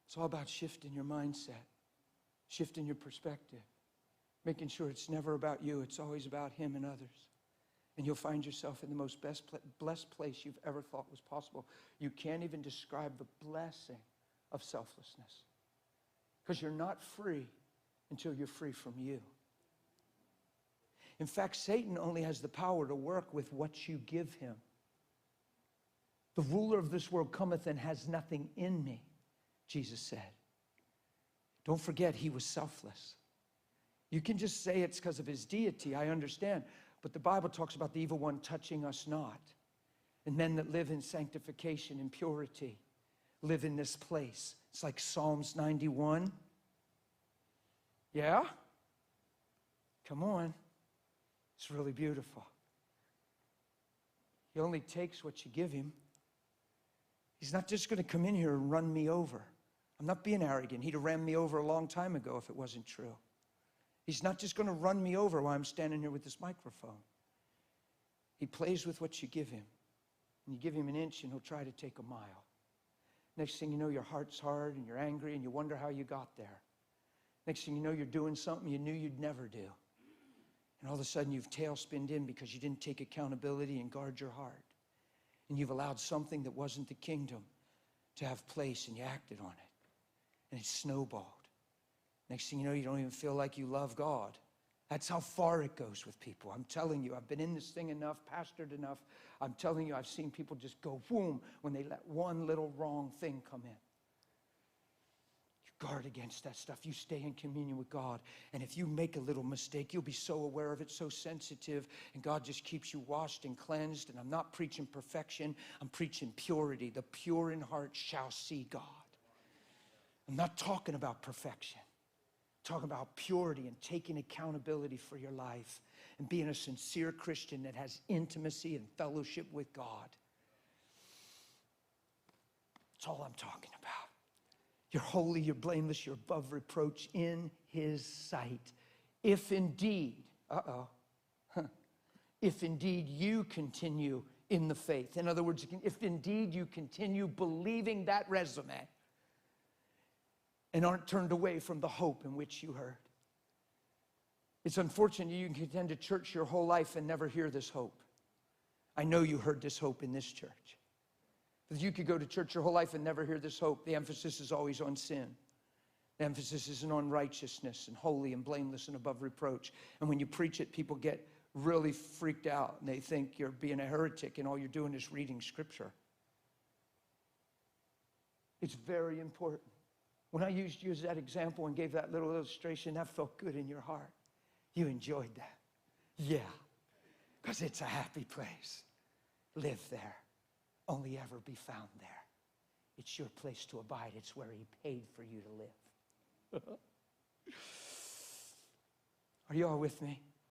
It's all about shifting your mindset, shifting your perspective, making sure it's never about you. It's always about him and others. And you'll find yourself in the most blessed place you've ever thought was possible. You can't even describe the blessing of selflessness, because you're not free until you're free from you. In fact, Satan only has the power to work with what you give him. The ruler of this world cometh and has nothing in me, Jesus said. Don't forget, he was selfless. You can just say it's because of his deity, I understand. But the Bible talks about the evil one touching us not. And men that live in sanctification and purity live in this place. It's like Psalms 91. Yeah? Come on. It's really beautiful. He only takes what you give him. He's not just going to come in here and run me over. I'm not being arrogant. He'd have ran me over a long time ago if it wasn't true. He's not just going to run me over while I'm standing here with this microphone. He plays with what you give him. And you give him an inch and he'll try to take a mile. Next thing you know, your heart's hard and you're angry and you wonder how you got there. Next thing you know, you're doing something you knew you'd never do. And all of a sudden you've tailspinned in because you didn't take accountability and guard your heart. And you've allowed something that wasn't the kingdom to have place, and you acted on it. And it snowballed. Next thing you know, you don't even feel like you love God. That's how far it goes with people. I'm telling you, I've been in this thing enough, pastored enough. I'm telling you, I've seen people just go boom when they let one little wrong thing come in. You guard against that stuff. You stay in communion with God. And if you make a little mistake, you'll be so aware of it, so sensitive, and God just keeps you washed and cleansed. And I'm not preaching perfection. I'm preaching purity. The pure in heart shall see God. I'm not talking about perfection. I'm talking about purity and taking accountability for your life and being a sincere Christian that has intimacy and fellowship with God. That's all I'm talking about. You're holy, you're blameless, you're above reproach in his sight. If indeed, if indeed you continue in the faith. In other words, if indeed you continue believing that resume and aren't turned away from the hope in which you heard. It's unfortunate you can attend a church your whole life and never hear this hope. I know you heard this hope in this church. But you could go to church your whole life and never hear this hope. The emphasis is always on sin. The emphasis isn't on righteousness and holy and blameless and above reproach. And when you preach it, people get really freaked out and they think you're being a heretic and all you're doing is reading scripture. It's very important. When I used you as that example and gave that little illustration, that felt good in your heart. You enjoyed that. Yeah, because it's a happy place. Live there. Only ever be found there. It's your place to abide. It's where he paid for you to live. Are you all with me?